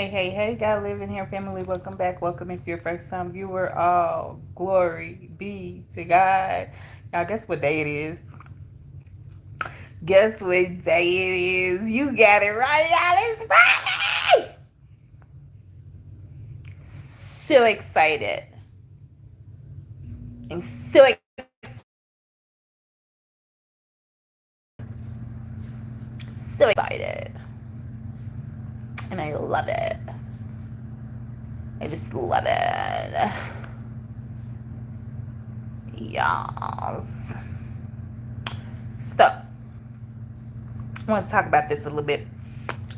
Hey, God living here, family. Welcome back. Welcome if you're a first time viewer. All glory be to God. Y'all, guess what day it is? Guess what day it is? You got it right, y'all. It's Friday. So excited. I'm so excited. And I love it. I just love it. Yes. So, I want to talk about this a little bit.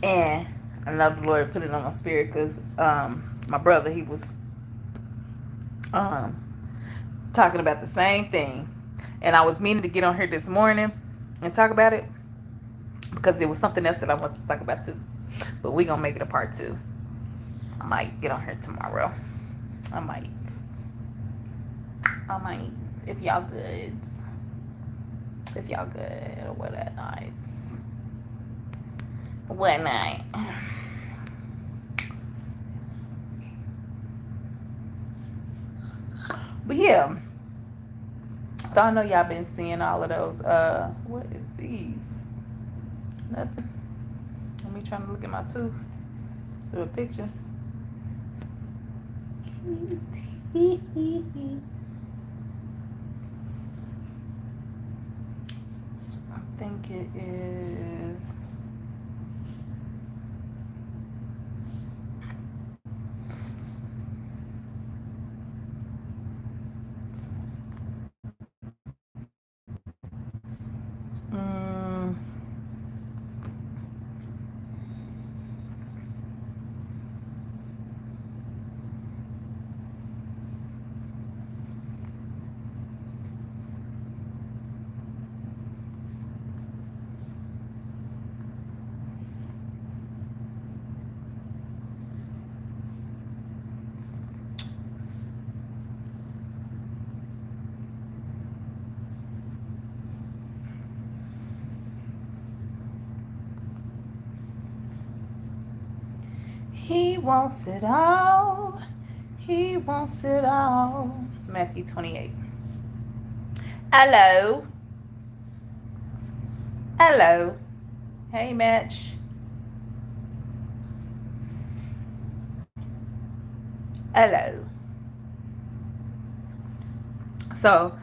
And I love the Lord put it on my spirit because my brother, he was um, talking about the same thing. And I was meaning to get on here this morning and talk about it because it was something else that I wanted to talk about too. But we're going to make it a part two. I might get on here tomorrow. I might. I might. If y'all good. If y'all good. What at night. What night. But yeah. So I know y'all been seeing all of those. What is these? Nothing. Let me trying to look at my tooth through a picture. I think it is. Mm, he wants it all. He wants it all. Matthew 28. Hello. Hello. Hey, Match. Hello. So,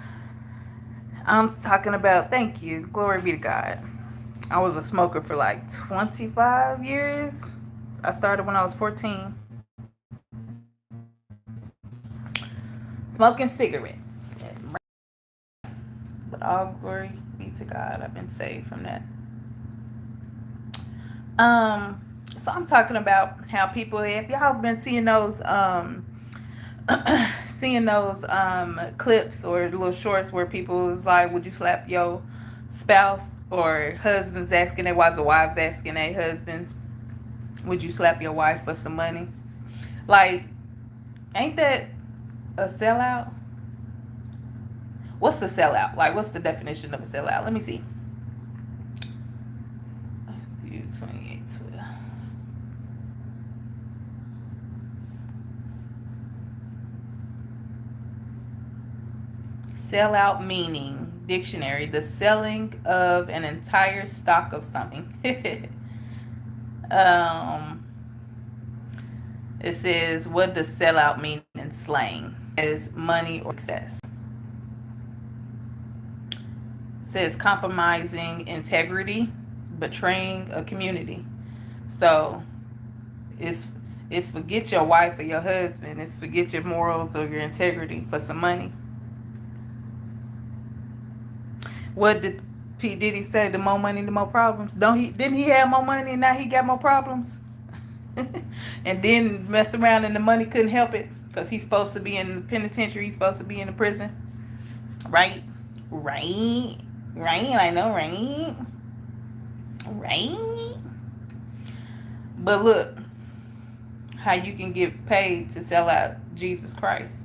I'm talking about, thank you. Glory be to God. I was a smoker for like 25 years. I started when I was 14. Smoking cigarettes. But all glory be to God. I've been saved from that. So I'm talking about how people have y'all been seeing those seeing those clips or little shorts where people is like, would you slap your spouse, or husbands asking their wives, or wives asking their husbands, would you slap your wife for some money? Like, ain't that a sellout? What's the sellout? Like, what's the definition of a sellout? Let me see. 28. Sellout meaning, dictionary, the selling of an entire stock of something. um, it says, what does sellout mean in slang? Is money or success. It says compromising integrity, betraying a community. So it's it's forget your wife or your husband. It's forget your morals or your integrity for some money. What did P Diddy say? The more money, the more problems. Don't he? Didn't he have more money and now he got more problems? And then messed around and the money couldn't help it because he's supposed to be in the penitentiary. He's supposed to be in the prison, right? Right, right. I know, right, right. But look, how you can get paid to sell out Jesus Christ.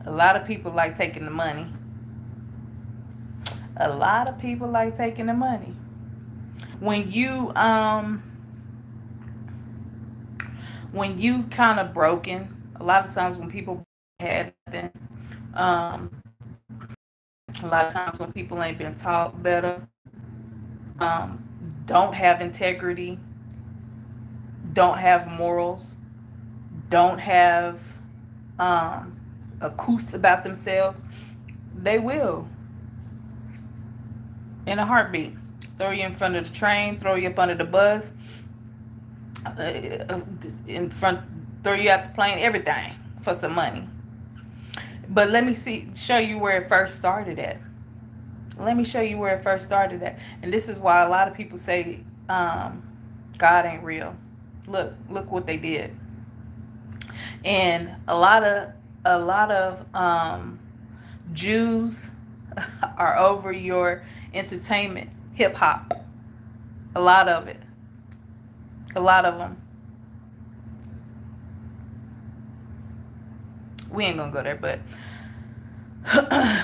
A lot of people like taking the money. A lot of people like taking the money. When you kind of broken, a lot of times when people had nothing, um, a lot of times when people ain't been taught better, um, don't have integrity, don't have morals, don't have a couth about themselves, they will in a heartbeat throw you in front of the train, throw you up under the bus, in front, throw you out the plane, everything for some money. But let me show you where it first started at. Let me show you where it first started at. And this is why a lot of people say God ain't real. Look what they did. And a lot of Jews are over your entertainment, hip hop. A lot of it. A lot of them. We ain't gonna go there, but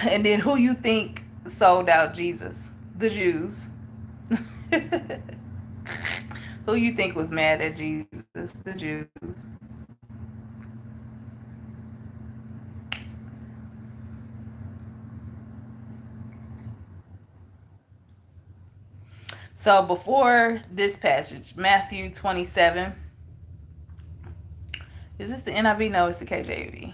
and then who you think sold out Jesus? The Jews. Who you think was mad at Jesus? The Jews. So before this passage, Matthew 27. Is this the NIV? No, it's the KJV.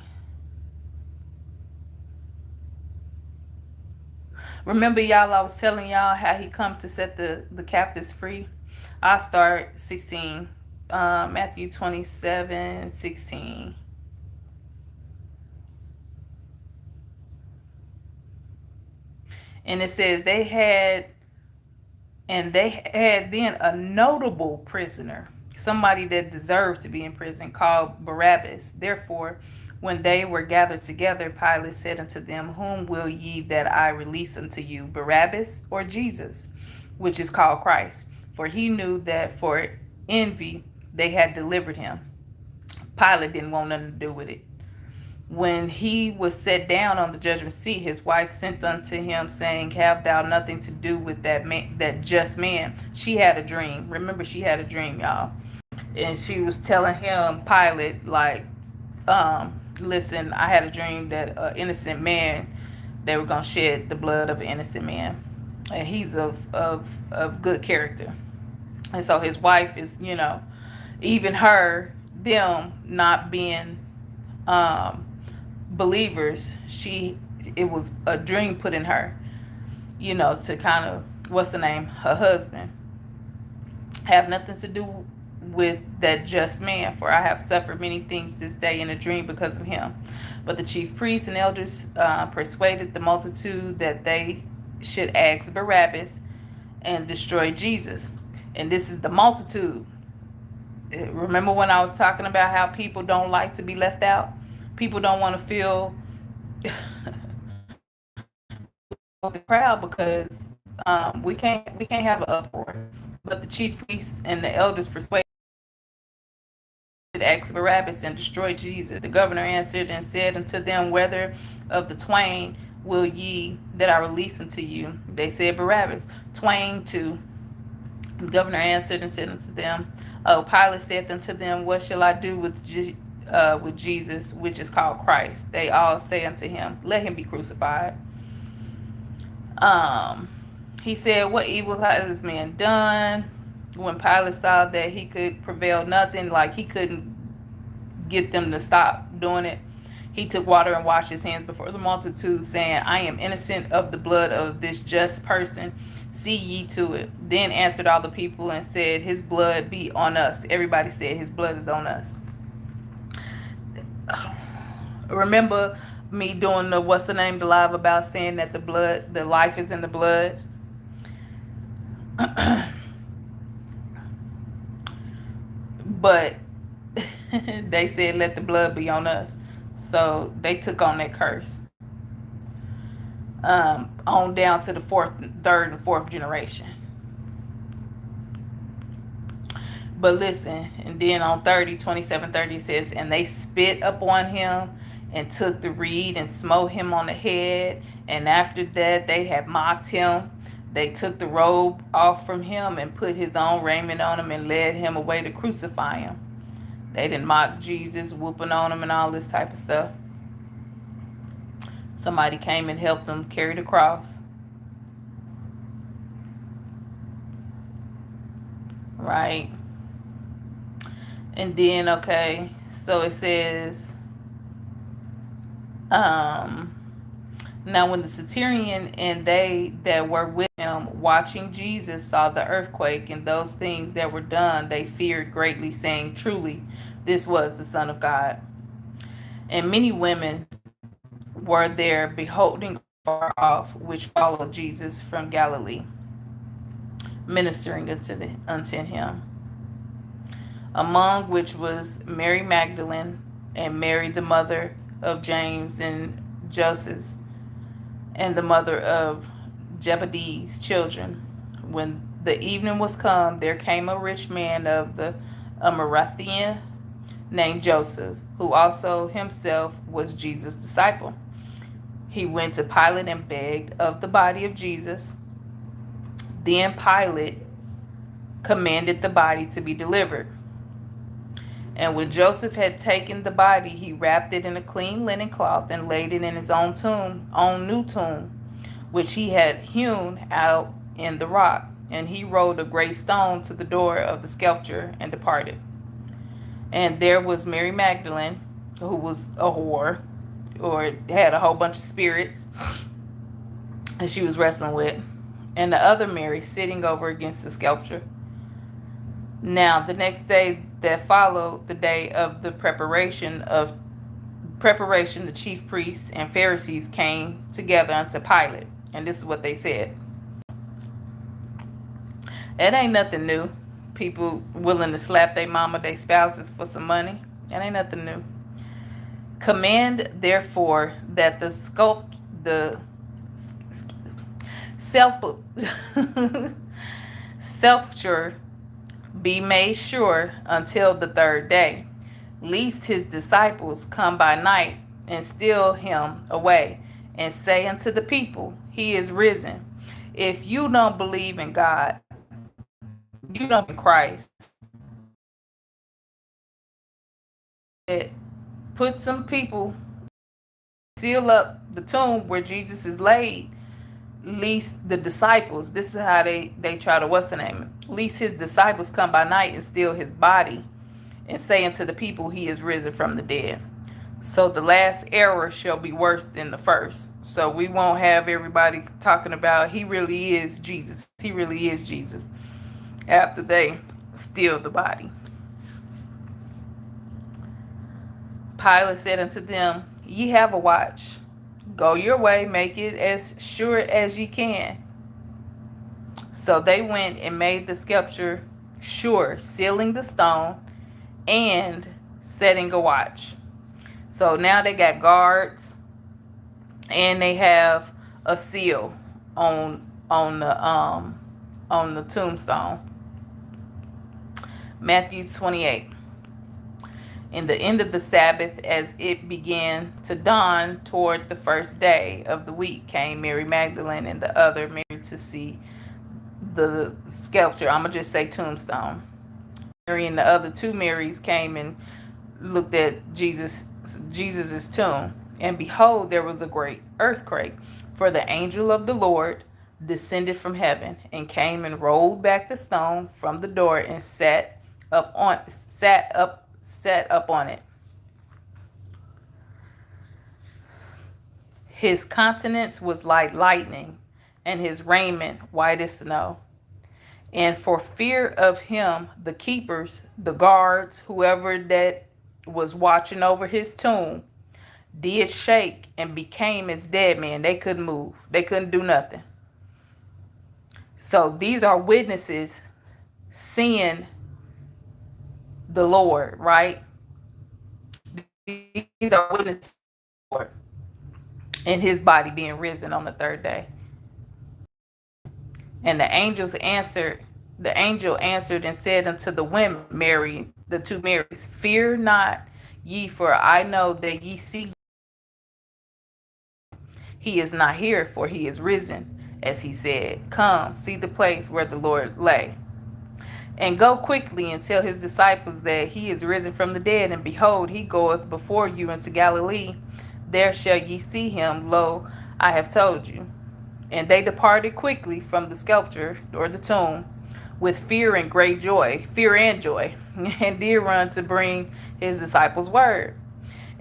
Remember, y'all, I was telling y'all how he come to set the captives free. I'll start 16. Matthew 27:16. And it says they had then a notable prisoner, somebody that deserved to be in prison, called Barabbas. Therefore, when they were gathered together, Pilate said unto them, whom will ye that I release unto you, Barabbas or Jesus, which is called Christ? For he knew that for envy they had delivered him. Pilate didn't want nothing to do with it. When he was set down on the judgment seat, his wife sent unto him, saying, have thou nothing to do with that man, that just man? She had a dream. Remember, she had a dream, y'all. And she was telling him, Pilate, like, listen, I had a dream that an innocent man, they were going to shed the blood of an innocent man. And he's of good character. And so his wife is, even them not being believers, it was a dream put in her, to kind of, what's the name, her husband, have nothing to do with that just man, for I have suffered many things this day in a dream because of him. But the chief priests and elders persuaded the multitude that they should ask Barabbas and destroy Jesus. And this is the multitude. Remember when I was talking about how people don't like to be left out? People don't want to feel the crowd because we can't have an uproar. But the chief priests and the elders persuaded ask Barabbas and destroy Jesus. The governor answered and said unto them, whether of the twain will ye that I release unto you? They said, Barabbas. Twain too. The governor answered and said unto them, Pilate saith unto them, what shall I do with Jesus, which is called Christ? They all say unto him, let him be crucified. He said, what evil has this man done? When Pilate saw that he could prevail nothing, like he couldn't get them to stop doing it, he took water and washed his hands before the multitude, saying, I am innocent of the blood of this just person. See ye to it. Then answered all the people and said, his blood be on us. Everybody said, his blood is on us. Remember me doing the live about saying that the life is in the blood? But they said, let the blood be on us. So they took on that curse. On down to the third and fourth generation. But listen, and then on 27:30 it says, and they spit upon him and took the reed and smote him on the head. And after that they had mocked him They took the robe off from him and put his own raiment on him and led him away to crucify him. They didn't mock Jesus, whooping on him and all this type of stuff. Somebody came and helped him carry the cross. Right? And then, okay, so it says, now when the centurion and they that were with him watching Jesus saw the earthquake and those things that were done, they feared greatly, saying, truly, this was the Son of God. And many women were there beholding far off, which followed Jesus from Galilee, ministering unto him. Among which was Mary Magdalene, and Mary the mother of James and Joseph, and the mother of Zebedee's children. When the evening was come, there came a rich man of the Arimathea named Joseph, who also himself was Jesus' disciple. He went to Pilate and begged of the body of Jesus. Then Pilate commanded the body to be delivered. And when Joseph had taken the body, he wrapped it in a clean linen cloth and laid it in his own new tomb, which he had hewn out in the rock. And he rolled a great stone to the door of the sepulchre and departed. And there was Mary Magdalene, who was a whore, or had a whole bunch of spirits that she was wrestling with, and the other Mary sitting over against the sepulchre. Now the next day that followed the day of the preparation, the chief priests and Pharisees came together unto Pilate, and this is what they said. It ain't nothing new. People willing to slap their mama, their spouses for some money. That ain't nothing new. Command therefore that the sepulchre be made sure until the third day, lest his disciples come by night and steal him away, and say unto the people, he is risen. If you don't believe in God, you don't believe in Christ. Put some people, seal up the tomb where Jesus is laid, least the disciples, this is how they try to, what's the name? Least his disciples come by night and steal his body and say unto the people, he is risen from the dead. So the last error shall be worse than the first. So we won't have everybody talking about he really is Jesus. He really is Jesus. After they steal the body. Pilate said unto them, ye have a watch. Go your way, make it as sure as ye can. So they went and made the sepulchre sure, sealing the stone and setting a watch. So now they got guards and they have a seal on the tombstone. Matthew 28. In the end of the Sabbath, as it began to dawn toward the first day of the week, came Mary Magdalene and the other Mary to see the sepulchre. I'm going to just say tombstone. Mary and the other two Marys came and looked at Jesus's tomb. And behold, there was a great earthquake, for the angel of the Lord descended from heaven and came and rolled back the stone from the door and sat up on it. His countenance was like lightning, and his raiment white as snow. And for fear of him, the keepers, the guards, whoever that was watching over his tomb, did shake and became as dead men. They couldn't move. They couldn't do nothing. So these are witnesses seeing the Lord, right? These are witnesses for and his body being risen on the third day. And the angel answered and said unto the women, Mary, the two Marys, fear not ye, for I know that ye seek. He is not here, for he is risen, as he said, "Come, see the place where the Lord lay. And go quickly and tell his disciples that he is risen from the dead, and behold, he goeth before you into Galilee. There shall ye see him. Lo, I have told you." And they departed quickly from the sepulchre or the tomb with fear and joy, and did run to bring his disciples word.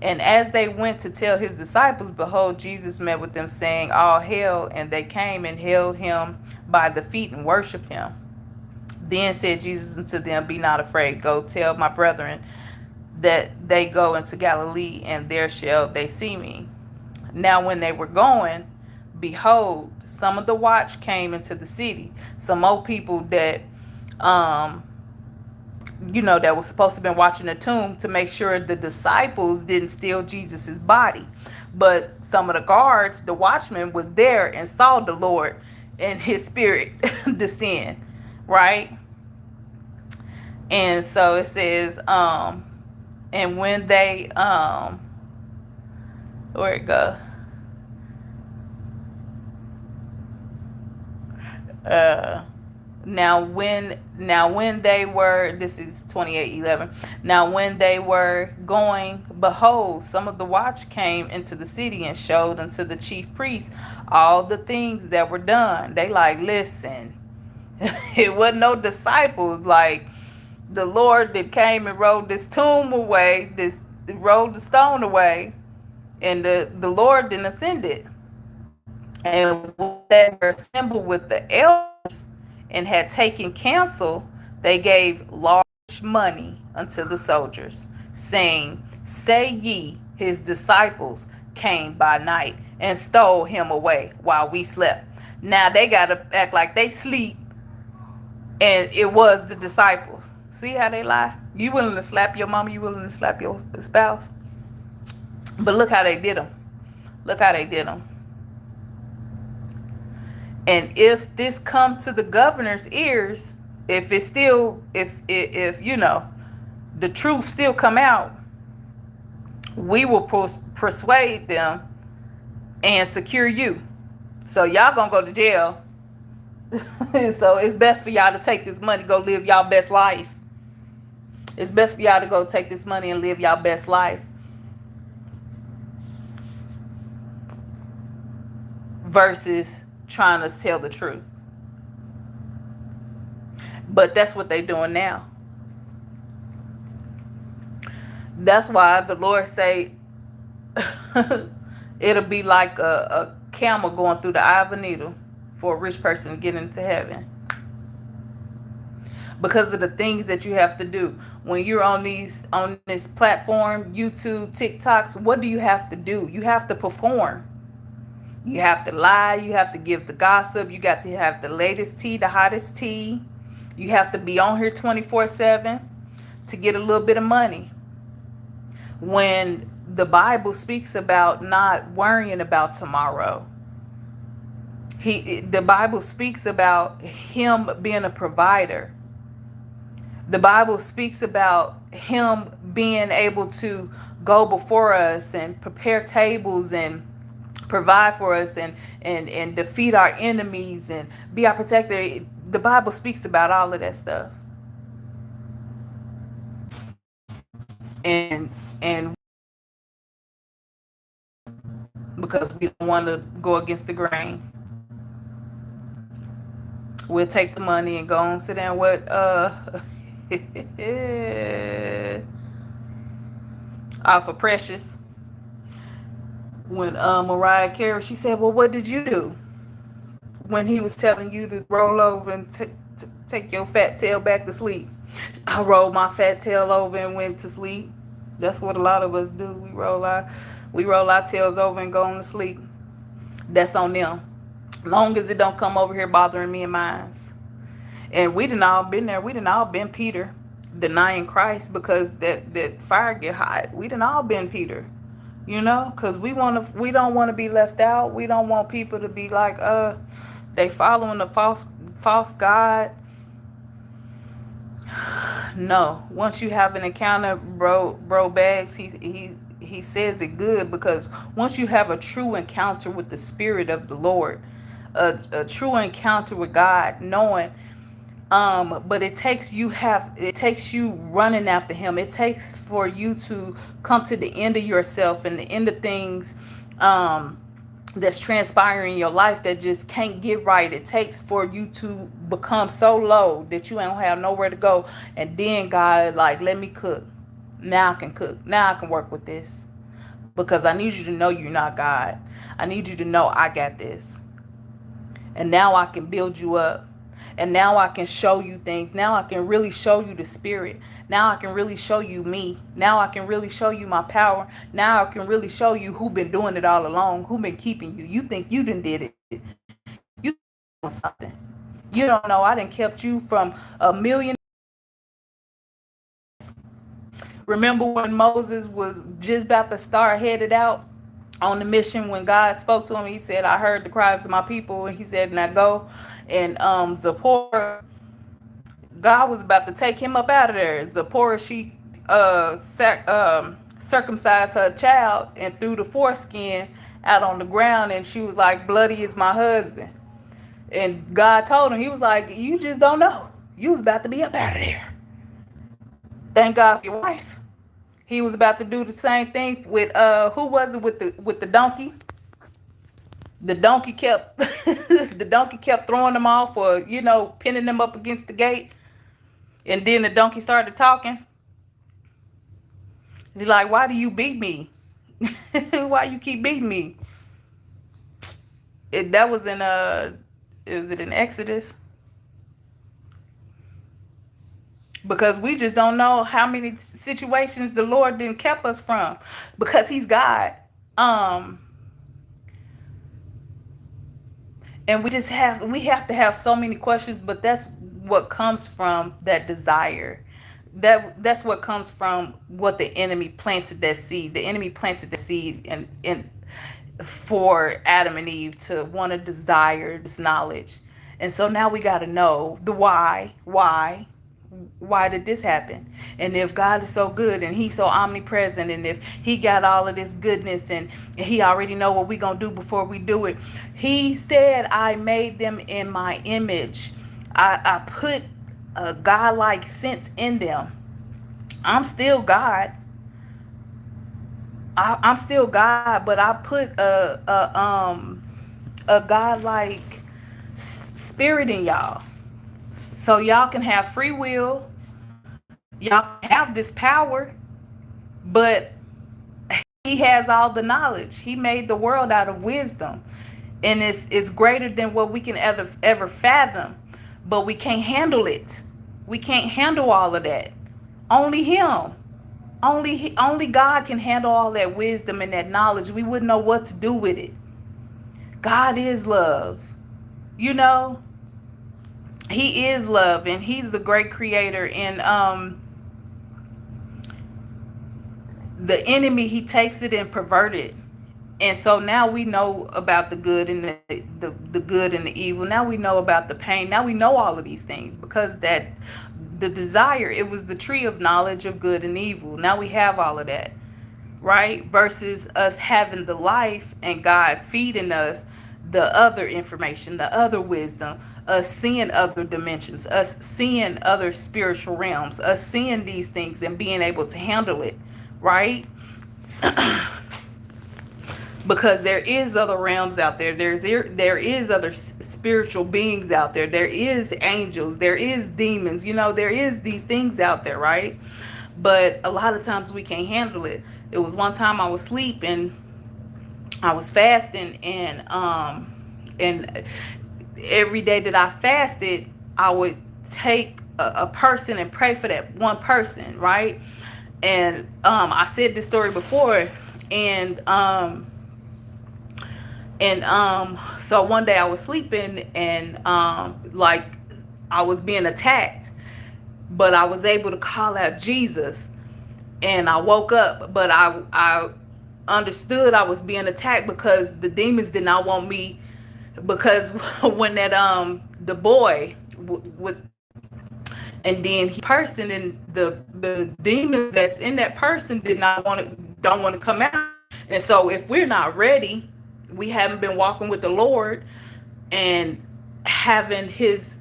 And as they went to tell his disciples, behold, Jesus met with them, saying, "All hail." And they came and held him by the feet and worshipped him. Then said Jesus unto them, "Be not afraid. Go tell my brethren that they go into Galilee, and there shall they see me." Now when they were going, behold, some of the watch came into the city. Some old people that um that was supposed to have been watching the tomb to make sure the disciples didn't steal Jesus's body. But some of the guards, the watchmen, was there and saw the Lord and his spirit descend, right? And so it says, and when they where it go? Uh now when they were, this is 28:11. Now when they were going, behold, some of the watch came into the city and showed unto the chief priests all the things that were done. They like, listen, it wasn't no disciples. Like, the Lord that came and rolled this tomb away, this rolled the stone away, and the Lord didn't ascend it. And when they were assembled with the elders and had taken counsel, they gave large money unto the soldiers, saying, "Say ye, his disciples came by night and stole him away while we slept." Now they got to act like they sleep, and it was the disciples. See how they lie? You willing to slap your mama? You willing to slap your spouse? But look how they did them. Look how they did them. And if this come to the governor's ears, if it's still, if the truth still come out, we will persuade them and secure you. So y'all gonna go to jail. So it's best for y'all to take this money, go live y'all best life. It's best for y'all to go take this money and live y'all best life versus trying to tell the truth. But that's what they're doing now. That's why the Lord say it'll be like a camel going through the eye of a needle for a rich person to get into heaven. Because of the things that you have to do. When you're on this platform, YouTube, TikToks, what do you have to do? You have to perform. You have to lie. You have to give the gossip. You got to have the latest tea, the hottest tea. You have to be on here 24/7 to get a little bit of money. When the Bible speaks about not worrying about tomorrow, the Bible speaks about him being a provider. The Bible speaks about him being able to go before us and prepare tables and provide for us and defeat our enemies and be our protector. The Bible speaks about all of that stuff. And because we don't want to go against the grain, we'll take the money and go and sit down with for Precious. When Mariah Carey, she said, "Well, what did you do when he was telling you to roll over and take your fat tail back to sleep?" "I rolled my fat tail over and went to sleep." That's what a lot of us do. We roll our tails over and go on to sleep. That's on them. Long as it don't come over here bothering me and mine. And we done all been there. We done all been Peter, denying Christ because that fire get hot. We done all been Peter. Because we don't want to be left out. We don't want people to be like, they following the false God. No. Once you have an encounter, bro Bags, he says it good, because once you have a true encounter with the Spirit of the Lord, a true encounter with God, knowing. But it takes you running after him. It takes for you to come to the end of yourself and the end of things um that's transpiring in your life that just can't get right. It takes for you to become so low that you don't have nowhere to go. And then God, like, let me cook. Now I can cook. Now I can work with this. Because I need you to know you're not God. I need you to know I got this. And now I can build you up. And now I can show you things. Now I can really show you the spirit. Now I can really show you me. Now I can really show you my power. Now I can really show you who been doing it all along, who been keeping you. You think you done did it. You doing something. You don't know I done kept you from a million. Remember when Moses was just about to start headed out on the mission, when God spoke to him, he said, I heard the cries of my people, and he said, now go. And Zipporah, God was about to take him up out of there. Zipporah, she circumcised her child and threw the foreskin out on the ground, and she was like, bloody is my husband. And God told him, he was like, you just don't know. You was about to be up out of there. Thank God for your wife. He was about to do the same thing with who was it, with the donkey? The donkey kept the donkey kept throwing them off, or pinning them up against the gate. And then the donkey started talking. He's like, why do you beat me? Why you keep beating me? That was in is it in Exodus? Because we just don't know how many situations the Lord didn't kept us from, because he's God. Um and we have to have so many questions, but that's what comes from that desire. That's what comes from what the enemy planted, that seed. The enemy planted the seed and for Adam and Eve to want to desire this knowledge. And so now we got to know the why did this happen? And if God is so good and he's so omnipresent, and if he got all of this goodness, and he already know what we gonna do before we do it. He said, I made them in my image. I put a godlike sense in them. I'm still God. I'm still God, but I put a godlike spirit in y'all, so y'all can have free will. Y'all have this power, but he has all the knowledge. He made the world out of wisdom, and it's greater than what we can ever fathom. But we can't handle it. We can't handle all of that. Only him. Only God can handle all that wisdom and that knowledge. We wouldn't know what to do with it. God is love. You know, he is love, and he's the great creator. And the enemy, he takes it and pervert it. And so now we know about the good and the good and the evil. Now we know about the pain. Now we know all of these things, because that the desire, it was the tree of knowledge of good and evil. Now we have all of that, right? Versus us having the life and God feeding us the other information, the other wisdom, us seeing other dimensions, us seeing other spiritual realms, us seeing these things and being able to handle it, right? Because there is other realms out there. There is other spiritual beings out there. There is angels. There is demons. There is these things out there, right? But a lot of times we can't handle it. It was one time I was sleeping, I was fasting, and every day that I fasted, I would take a person and pray for that one person, right? And I said this story before, and so one day I was sleeping, and like I was being attacked, but I was able to call out Jesus, and I woke up, but I understood I was being attacked because the demons did not want me, because when that the boy with and then person, and the demon that's in that person don't want to come out. And so if we're not ready, we haven't been walking with the Lord, and having his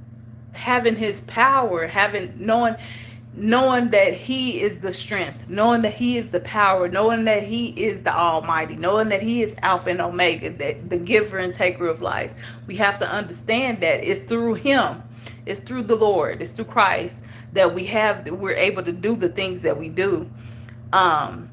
power, having knowing that he is the strength, knowing that he is the power, knowing that he is the almighty, knowing that he is Alpha and Omega, that the giver and taker of life. We have to understand that it's through him, it's through the Lord, it's through Christ that we're able to do the things that we do. um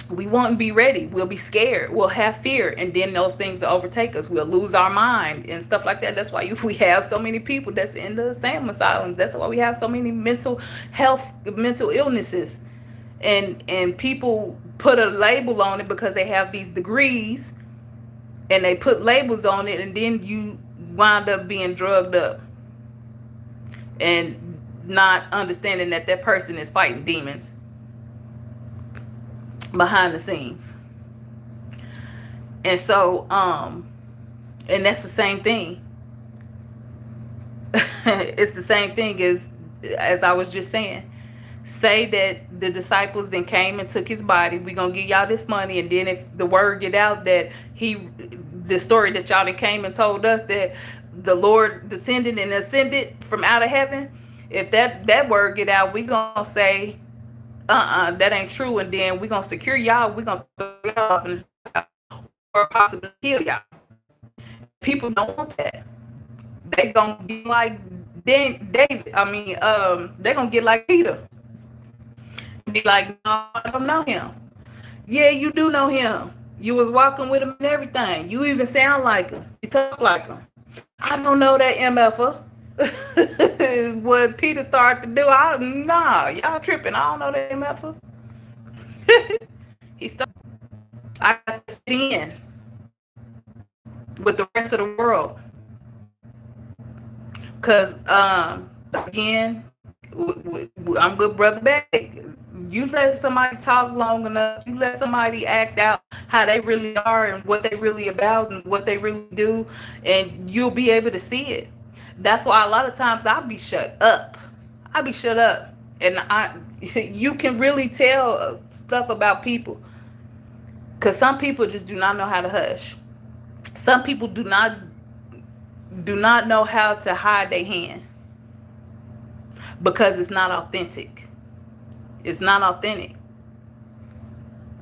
we won't be ready. We'll be scared. We'll have fear, and then those things will overtake us. We'll lose our mind and stuff like that. That's why we have so many people that's in the insane asylums. That's why we have so many mental illnesses, and people put a label on it because they have these degrees, and they put labels on it, and then you wind up being drugged up and not understanding that that person is fighting demons behind the scenes. And so, and that's the same thing. It's the same thing as I was just saying. Say that the disciples then came and took his body. We gonna give y'all this money, and then if the word get out that the story that y'all then came and told us that the Lord descended and ascended from out of heaven, if that word get out, we gonna say, that ain't true, and then we gonna secure y'all. We gonna throw y'all off in the or possibly kill y'all. People don't want that. They gonna be like David. I mean, they gonna get like Peter. Be like, no, I don't know him. Yeah, you do know him. You was walking with him and everything. You even sound like him. You talk like him. I don't know that MFer. Is what Peter started to do. Nah, y'all tripping. I don't know that MFer. He started. I got to fit in with the rest of the world. Cause again, I'm good brother back. You let somebody talk long enough, you let somebody act out how they really are and what they really about and what they really do, and you'll be able to see it. That's why a lot of times I'll be shut up. I'll be shut up, and you can really tell stuff about people, cause some people just do not know how to hush. Some people do not know how to hide their hand because it's not authentic. It's not authentic.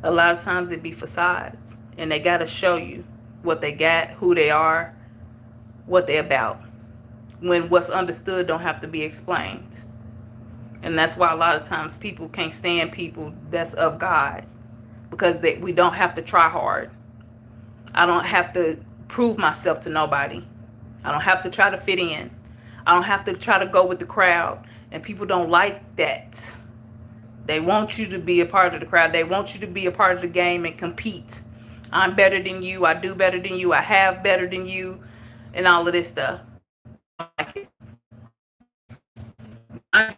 A lot of times it be facades, and they got to show you what they got, who they are, what they about, when what's understood don't have to be explained. And that's why a lot of times people can't stand people that's of God, because we don't have to try hard. I don't have to prove myself to nobody. I don't have to try to fit in. I don't have to try to go with the crowd. And people don't like that. They want you to be a part of the crowd. They want you to be a part of the game and compete. I'm better than you. I do better than you. I have better than you. And all of this stuff.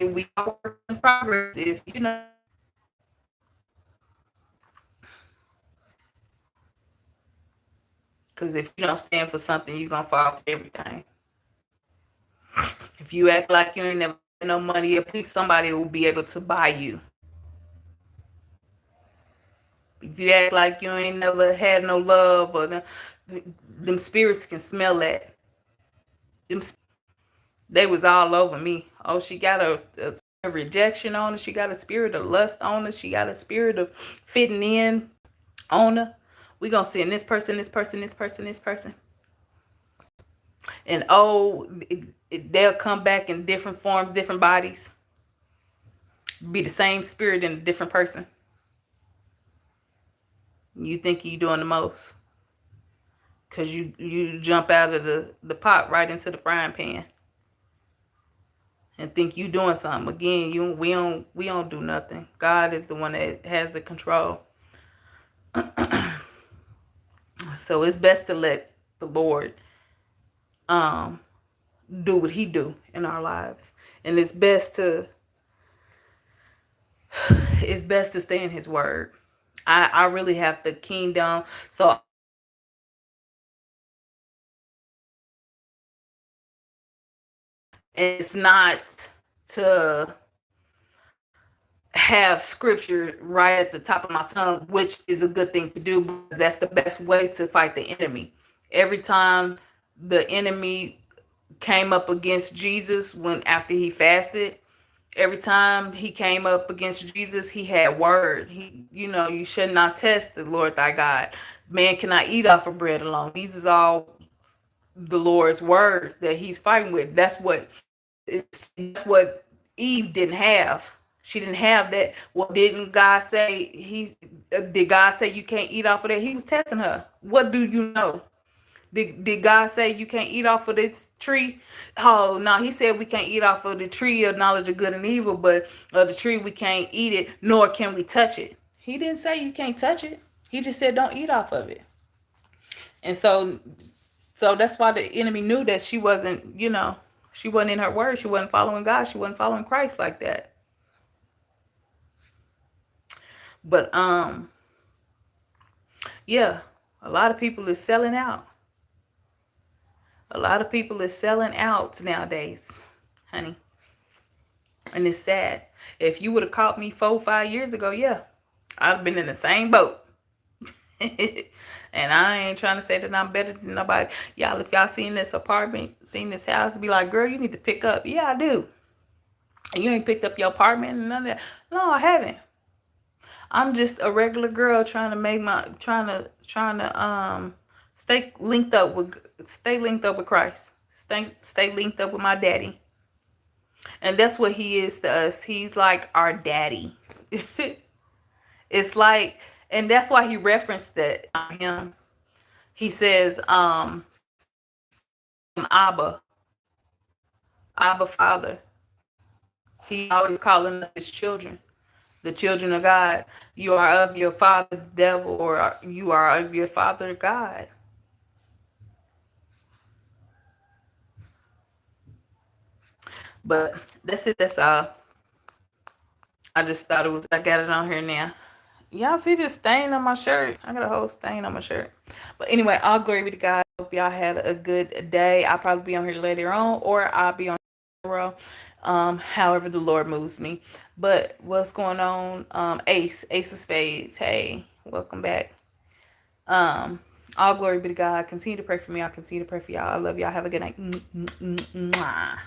We are work in progress. If you know. Because if you don't stand for something, you're going to fall for everything. If you act like you ain't never had no money, at least somebody will be able to buy you. If you act like you ain't never had no love, or them spirits can smell that. They was all over me. Oh, she got a rejection on her. She got a spirit of lust on her. She got a spirit of fitting in on her. We gonna send this person, this person, this person, this person. And they'll come back in different forms, different bodies. Be the same spirit in a different person. You think you doing the most. Because you jump out of the pot right into the frying pan. And think you doing something. Again, we don't do nothing. God is the one that has the control. So it's best to let the Lord do what he do in our lives. And it's best to stay in his word. I really have to keen down. So it's not to have scripture right at the top of my tongue, which is a good thing to do, because that's the best way to fight the enemy. Every time the enemy came up against Jesus when after he fasted. Every time he came up against Jesus, he had word. You should not test the Lord thy God. Man cannot eat off of bread alone. These is all the Lord's words that he's fighting with. That's what Eve didn't have. She didn't have that. Well, didn't God say did God say you can't eat off of that? He was testing her. What do you know? Did God say you can't eat off of this tree? Oh no, he said we can't eat off of the tree of knowledge of good and evil, but the tree we can't eat it, nor can we touch it. He didn't say you can't touch it. He just said don't eat off of it. And so that's why the enemy knew that she wasn't in her word. She wasn't following God. She wasn't following Christ like that. But yeah, a lot of people is selling out. A lot of people is selling out nowadays, honey. And it's sad. If you would have caught me 4 or 5 years ago, yeah, I'd have been in the same boat. And I ain't trying to say that I'm better than nobody. Y'all, if y'all seen this apartment, seen this house, be like, girl, you need to pick up. Yeah, I do. And you ain't picked up your apartment and none of that. No, I haven't. I'm just a regular girl trying to make stay linked up with Christ. Stay linked up with my daddy. And that's what he is to us. He's like our daddy. It's like, and that's why he referenced that him. He says, Abba, Abba Father. He always calling us his children, the children of God. You are of your father, the devil, or you are of your father, God. But that's it. That's all. I just thought I got it on here now. Y'all see this stain on my shirt? I got a whole stain on my shirt. But anyway, all glory be to God. Hope y'all had a good day. I'll probably be on here later on, or I'll be on tomorrow. However the Lord moves me. But what's going on? Ace of Spades. Hey, welcome back. All glory be to God. Continue to pray for me. I'll continue to pray for y'all. I love y'all. Have a good night. Mwah.